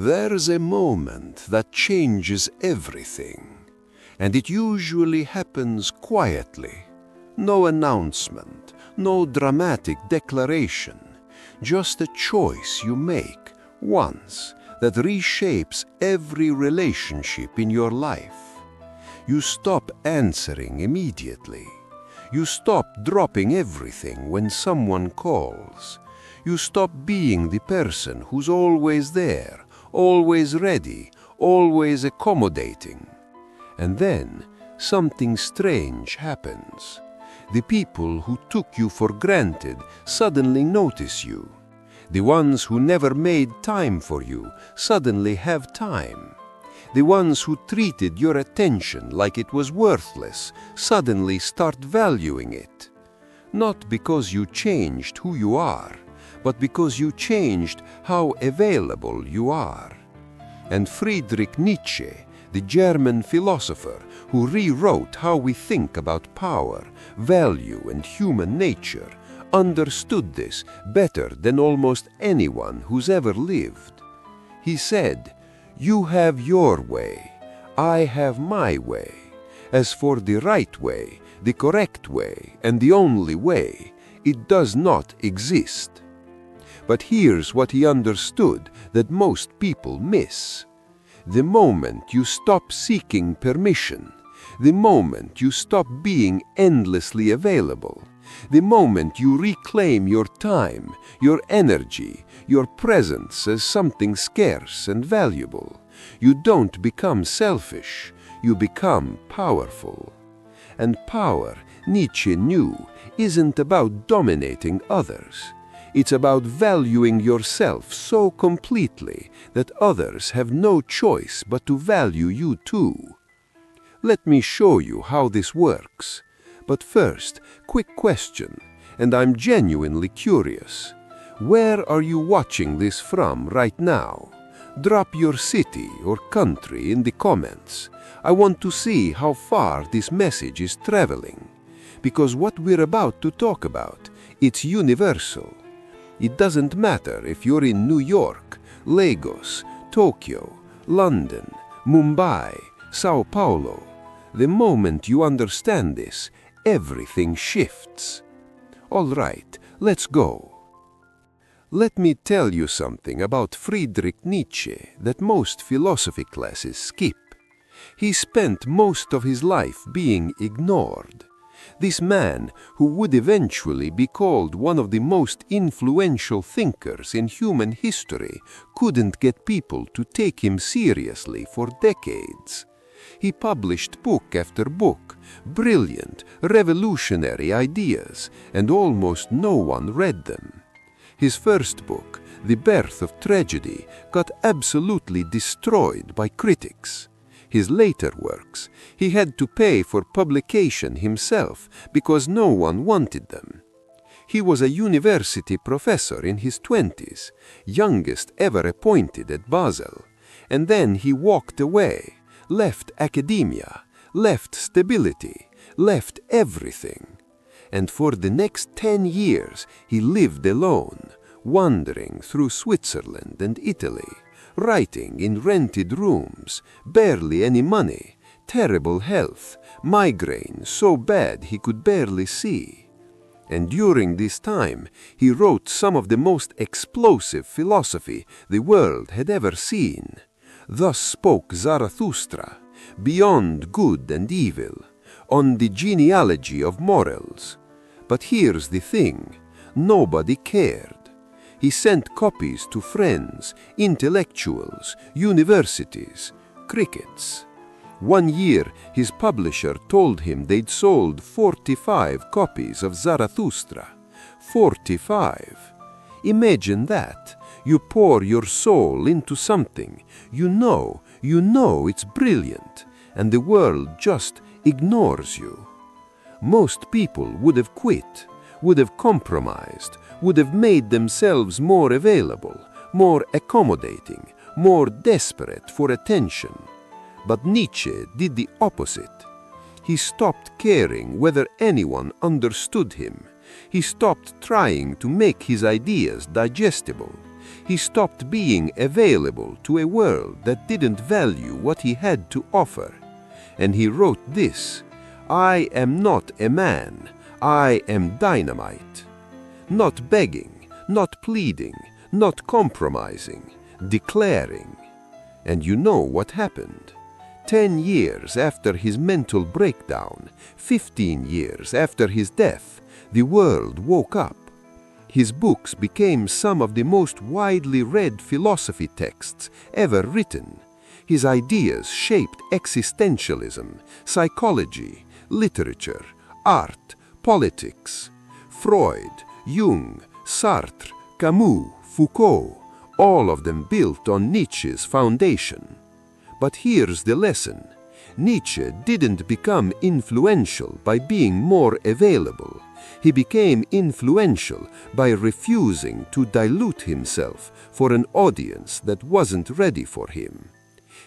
There's a moment that changes everything, and it usually happens quietly. No announcement, no dramatic declaration, just a choice you make once that reshapes every relationship in your life. You stop answering immediately. You stop dropping everything when someone calls. You stop being the person who's always there, always ready, always accommodating. And then something strange happens. The people who took you for granted suddenly notice you. The ones who never made time for you suddenly have time. The ones who treated your attention like it was worthless suddenly start valuing it. Not because you changed who you are, but because you changed how available you are. And Friedrich Nietzsche, the German philosopher who rewrote how we think about power, value, and human nature, understood this better than almost anyone who's ever lived. He said, "You have your way, I have my way. As for the right way, the correct way, and the only way, it does not exist." But here's what he understood that most people miss. The moment you stop seeking permission, the moment you stop being endlessly available, the moment you reclaim your time, your energy, your presence as something scarce and valuable, you don't become selfish, you become powerful. And power, Nietzsche knew, isn't about dominating others. It's about valuing yourself so completely that others have no choice but to value you too. Let me show you how this works. But first, quick question, and I'm genuinely curious. Where are you watching this from right now? Drop your city or country in the comments. I want to see how far this message is traveling. Because what we're about to talk about, it's universal. It doesn't matter if you're in New York, Lagos, Tokyo, London, Mumbai, Sao Paulo. The moment you understand this, everything shifts. All right, let's go. Let me tell you something about Friedrich Nietzsche that most philosophy classes skip. He spent most of his life being ignored. This man, who would eventually be called one of the most influential thinkers in human history, couldn't get people to take him seriously for decades. He published book after book, brilliant, revolutionary ideas, and almost no one read them. His first book, The Birth of Tragedy, got absolutely destroyed by critics. His later works, he had to pay for publication himself because no one wanted them. He was a university professor in his 20s, youngest ever appointed at Basel, and then he walked away, left academia, left stability, left everything. And for the next 10 years he lived alone, wandering through Switzerland and Italy, writing in rented rooms, barely any money, terrible health, migraine so bad he could barely see. And during this time, he wrote some of the most explosive philosophy the world had ever seen. Thus spoke Zarathustra, Beyond Good and Evil, On the Genealogy of Morals. But here's the thing, nobody cared. He sent copies to friends, intellectuals, universities, crickets. One year, his publisher told him they'd sold 45 copies of Zarathustra. 45. Imagine that. You pour your soul into something. You know it's brilliant, and the world just ignores you. Most people would have quit, would have compromised, would have made themselves more available, more accommodating, more desperate for attention. But Nietzsche did the opposite. He stopped caring whether anyone understood him. He stopped trying to make his ideas digestible. He stopped being available to a world that didn't value what he had to offer. And he wrote this: "I am not a man, I am dynamite." Not begging, not pleading, not compromising, declaring. And you know what happened. 10 years after his mental breakdown, 15 years after his death, the world woke up. His books became some of the most widely read philosophy texts ever written. His ideas shaped existentialism, psychology, literature, art, politics. Freud, Jung, Sartre, Camus, Foucault, all of them built on Nietzsche's foundation. But here's the lesson. Nietzsche didn't become influential by being more available. He became influential by refusing to dilute himself for an audience that wasn't ready for him.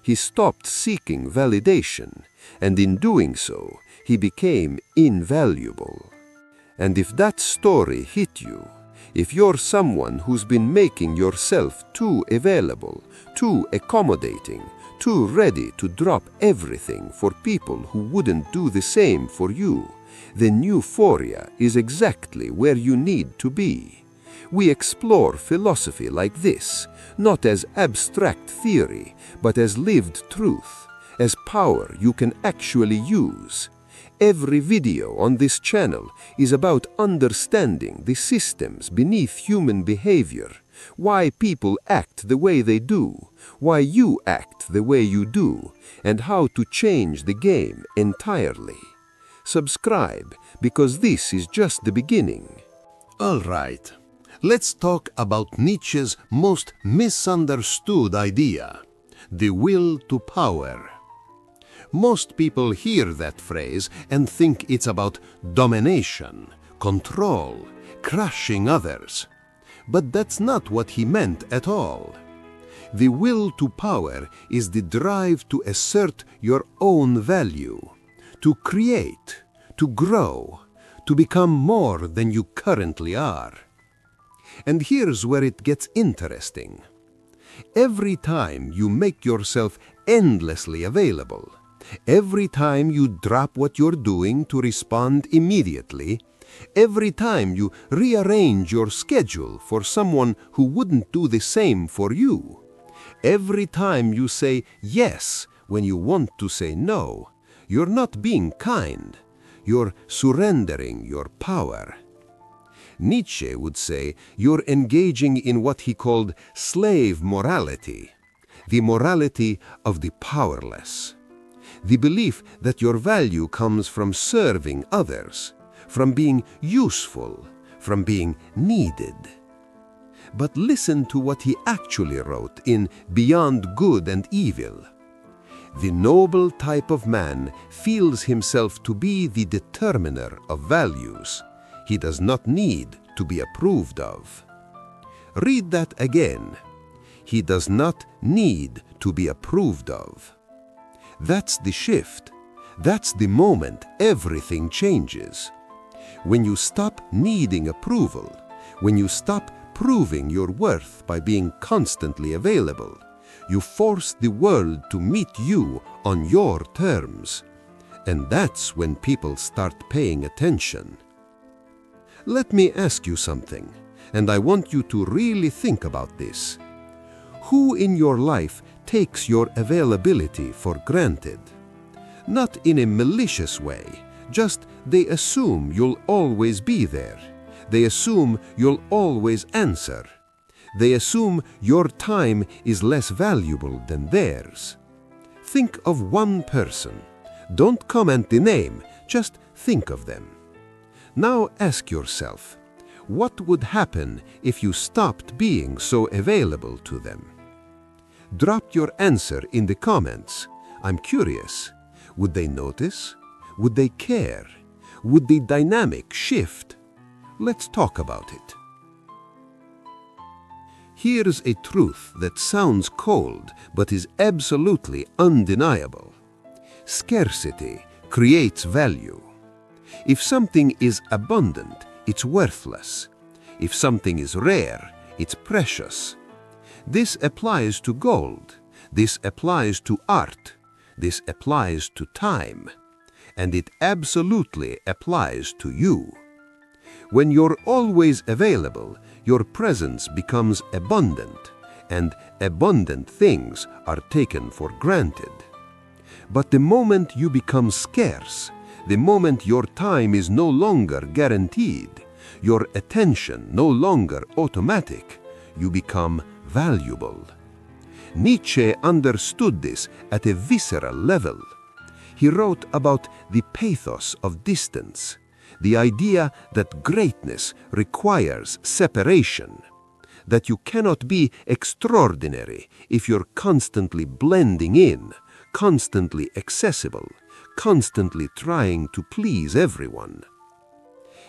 He stopped seeking validation, and in doing so, he became invaluable. And if that story hit you, if you're someone who's been making yourself too available, too accommodating, too ready to drop everything for people who wouldn't do the same for you, then Neuphoria is exactly where you need to be. We explore philosophy like this, not as abstract theory, but as lived truth, as power you can actually use. Every video on this channel is about understanding the systems beneath human behavior, why people act the way they do, why you act the way you do, and how to change the game entirely. Subscribe, because this is just the beginning. All right, let's talk about Nietzsche's most misunderstood idea, the will to power. Most people hear that phrase and think it's about domination, control, crushing others. But that's not what he meant at all. The will to power is the drive to assert your own value, to create, to grow, to become more than you currently are. And here's where it gets interesting. Every time you make yourself endlessly available, every time you drop what you're doing to respond immediately, every time you rearrange your schedule for someone who wouldn't do the same for you, every time you say yes when you want to say no, you're not being kind, you're surrendering your power. Nietzsche would say you're engaging in what he called slave morality, the morality of the powerless. The belief that your value comes from serving others, from being useful, from being needed. But listen to what he actually wrote in Beyond Good and Evil. The noble type of man feels himself to be the determiner of values. He does not need to be approved of. Read that again. He does not need to be approved of. That's the shift. That's the moment everything changes. When you stop needing approval, when you stop proving your worth by being constantly available, you force the world to meet you on your terms. And that's when people start paying attention. Let me ask you something, and I want you to really think about this. Who in your life takes your availability for granted? Not in a malicious way, just they assume you'll always be there. They assume you'll always answer. They assume your time is less valuable than theirs. Think of one person. Don't comment the name, just think of them. Now ask yourself, what would happen if you stopped being so available to them? Drop your answer in the comments. I'm curious. Would they notice? Would they care? Would the dynamic shift? Let's talk about it. Here's a truth that sounds cold but is absolutely undeniable. Scarcity creates value. If something is abundant, it's worthless. If something is rare, it's precious. This applies to gold. This applies to art. This applies to time. And it absolutely applies to you. When you're always available, your presence becomes abundant, and abundant things are taken for granted. But the moment you become scarce, the moment your time is no longer guaranteed, your attention no longer automatic, you become valuable. Nietzsche understood this at a visceral level. He wrote about the pathos of distance, the idea that greatness requires separation, that you cannot be extraordinary if you're constantly blending in, constantly accessible, constantly trying to please everyone.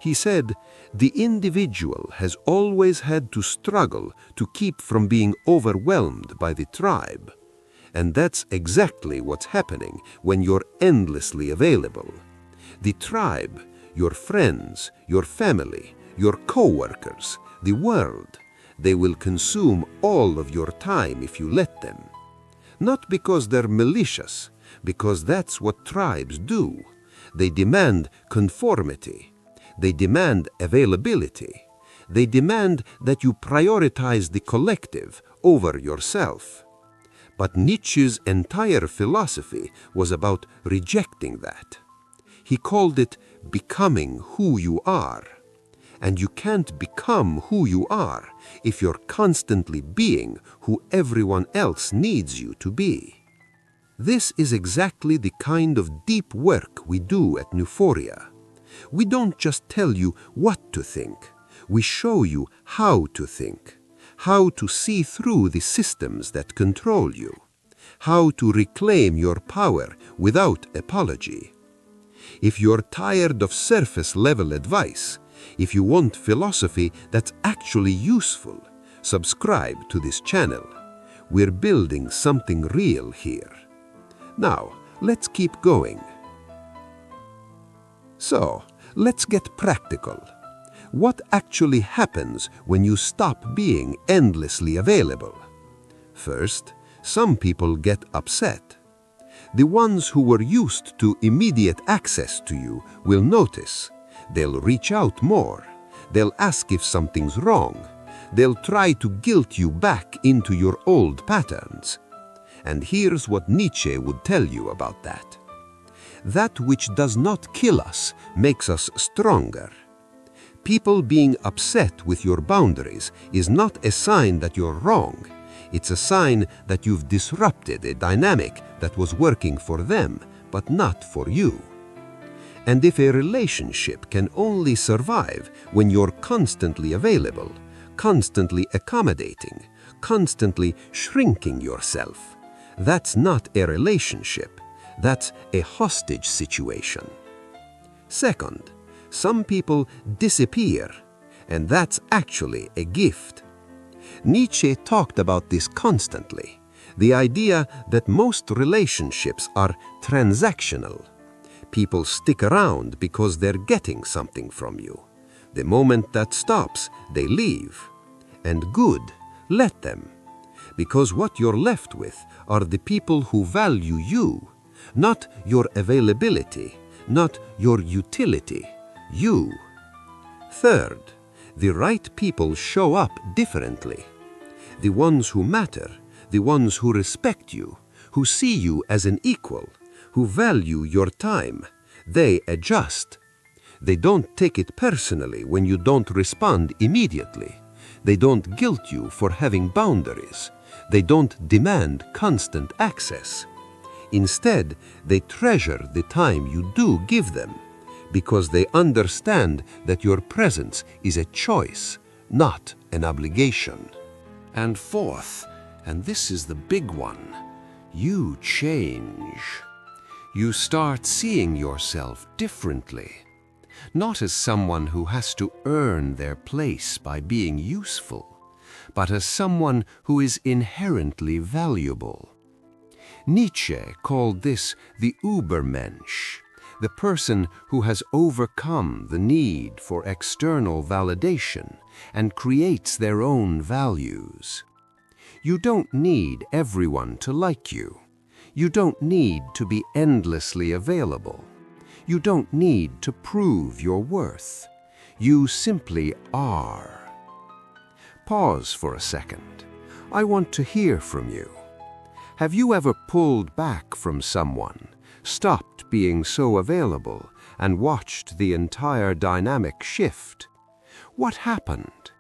He said, the individual has always had to struggle to keep from being overwhelmed by the tribe. And that's exactly what's happening when you're endlessly available. The tribe, your friends, your family, your co-workers, the world, they will consume all of your time if you let them. Not because they're malicious, because that's what tribes do. They demand conformity. They demand availability. They demand that you prioritize the collective over yourself. But Nietzsche's entire philosophy was about rejecting that. He called it becoming who you are. And you can't become who you are if you're constantly being who everyone else needs you to be. This is exactly the kind of deep work we do at Neuphoria. We don't just tell you what to think. We show you how to think, how to see through the systems that control you, how to reclaim your power without apology. If you're tired of surface-level advice, if you want philosophy that's actually useful, subscribe to this channel. We're building something real here. Now, let's keep going. So, let's get practical. What actually happens when you stop being endlessly available? First, some people get upset. The ones who were used to immediate access to you will notice. They'll reach out more. They'll ask if something's wrong. They'll try to guilt you back into your old patterns. And here's what Nietzsche would tell you about that. That which does not kill us makes us stronger. People being upset with your boundaries is not a sign that you're wrong. It's a sign that you've disrupted a dynamic that was working for them, but not for you. And if a relationship can only survive when you're constantly available, constantly accommodating, constantly shrinking yourself, that's not a relationship. That's a hostage situation. Second, some people disappear, and that's actually a gift. Nietzsche talked about this constantly, the idea that most relationships are transactional. People stick around because they're getting something from you. The moment that stops, they leave. And good, let them. Because what you're left with are the people who value you, not your availability, not your utility, you. Third, the right people show up differently. The ones who matter, the ones who respect you, who see you as an equal, who value your time, they adjust. They don't take it personally when you don't respond immediately. They don't guilt you for having boundaries. They don't demand constant access. Instead, they treasure the time you do give them, because they understand that your presence is a choice, not an obligation. And fourth, and this is the big one, you change. You start seeing yourself differently, not as someone who has to earn their place by being useful, but as someone who is inherently valuable. Nietzsche called this the Übermensch, the person who has overcome the need for external validation and creates their own values. You don't need everyone to like you. You don't need to be endlessly available. You don't need to prove your worth. You simply are. Pause for a second. I want to hear from you. Have you ever pulled back from someone, stopped being so available, and watched the entire dynamic shift? What happened?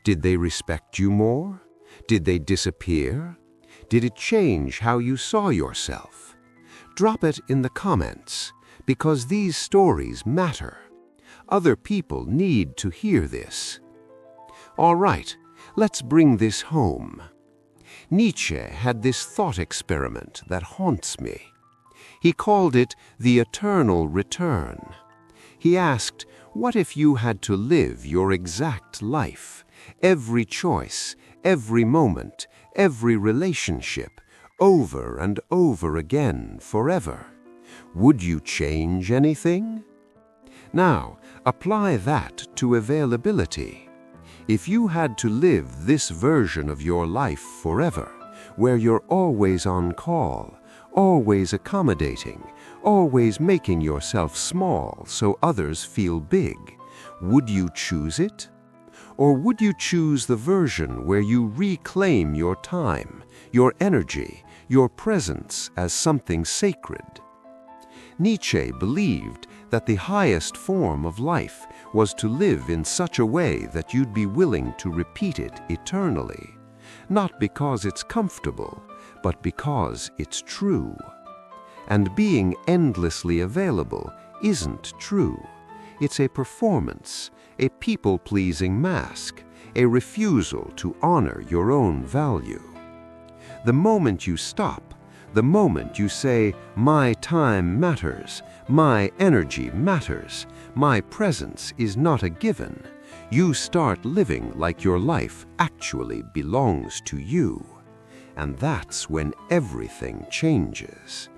Did they respect you more? Did they disappear? Did it change how you saw yourself? Drop it in the comments, because these stories matter. Other people need to hear this. All right, let's bring this home. Nietzsche had this thought experiment that haunts me. He called it the eternal return. He asked, what if you had to live your exact life, every choice, every moment, every relationship, over and over again forever? Would you change anything? Now, apply that to availability. If you had to live this version of your life forever, where you're always on call, always accommodating, always making yourself small so others feel big, would you choose it? Or would you choose the version where you reclaim your time, your energy, your presence as something sacred? Nietzsche believed that the highest form of life was to live in such a way that you'd be willing to repeat it eternally, not because it's comfortable, but because it's true. And being endlessly available isn't true. It's a performance, a people-pleasing mask, a refusal to honor your own value. The moment you stop, the moment you say, my time matters, my energy matters, my presence is not a given, you start living like your life actually belongs to you. And that's when everything changes.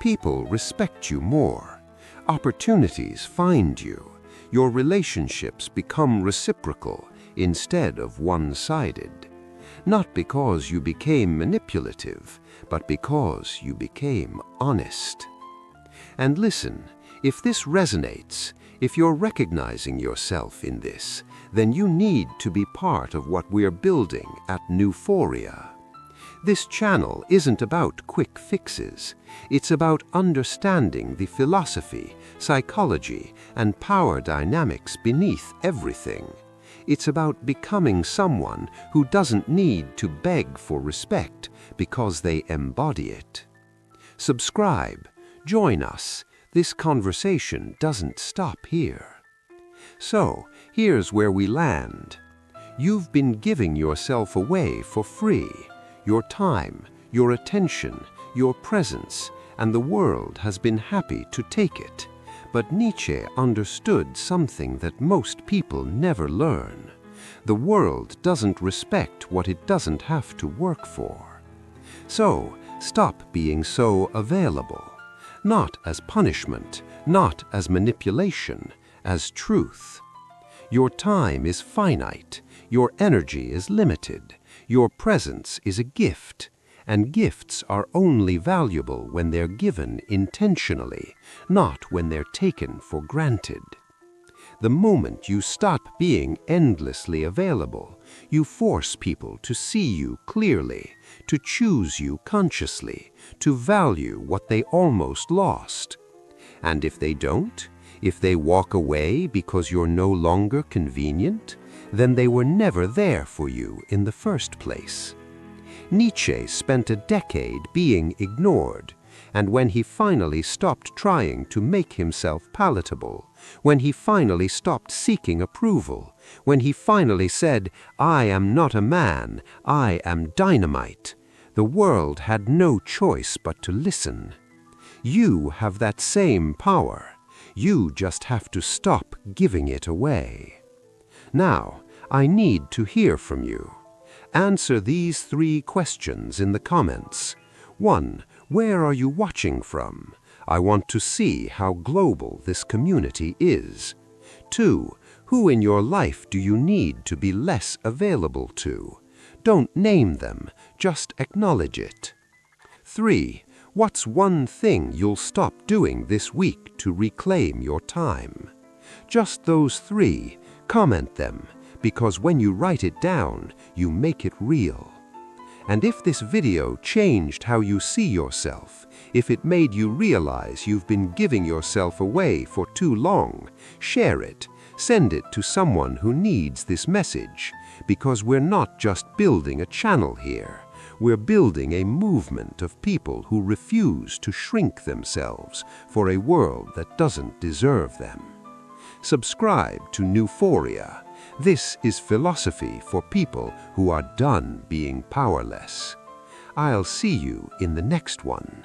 People respect you more. Opportunities find you. Your relationships become reciprocal instead of one-sided. Not because you became manipulative, but because you became honest. And listen, if this resonates, if you're recognizing yourself in this, then you need to be part of what we're building at Neuphoria. This channel isn't about quick fixes. It's about understanding the philosophy, psychology, and power dynamics beneath everything. It's about becoming someone who doesn't need to beg for respect because they embody it. Subscribe, join us. This conversation doesn't stop here. So, here's where we land. You've been giving yourself away for free. Your time, your attention, your presence, and the world has been happy to take it. But Nietzsche understood something that most people never learn. The world doesn't respect what it doesn't have to work for. So, stop being so available. Not as punishment, not as manipulation, as truth. Your time is finite, your energy is limited, your presence is a gift, and gifts are only valuable when they're given intentionally, not when they're taken for granted. The moment you stop being endlessly available, you force people to see you clearly, to choose you consciously, to value what they almost lost. And if they don't, if they walk away because you're no longer convenient, then they were never there for you in the first place. Nietzsche spent a decade being ignored, and when he finally stopped trying to make himself palatable, when he finally stopped seeking approval, when he finally said, "I am not a man, I am dynamite," the world had no choice but to listen. You have that same power. You just have to stop giving it away. Now, I need to hear from you. Answer these 3 questions in the comments. 1. Where are you watching from? I want to see how global this community is. 2. Who in your life do you need to be less available to? Don't name them, just acknowledge it. 3. What's one thing you'll stop doing this week to reclaim your time? Just those 3. Comment them, because when you write it down, you make it real. And if this video changed how you see yourself, if it made you realize you've been giving yourself away for too long, share it. Send it to someone who needs this message, because we're not just building a channel here. We're building a movement of people who refuse to shrink themselves for a world that doesn't deserve them. Subscribe to Neuphoria. This is philosophy for people who are done being powerless. I'll see you in the next one.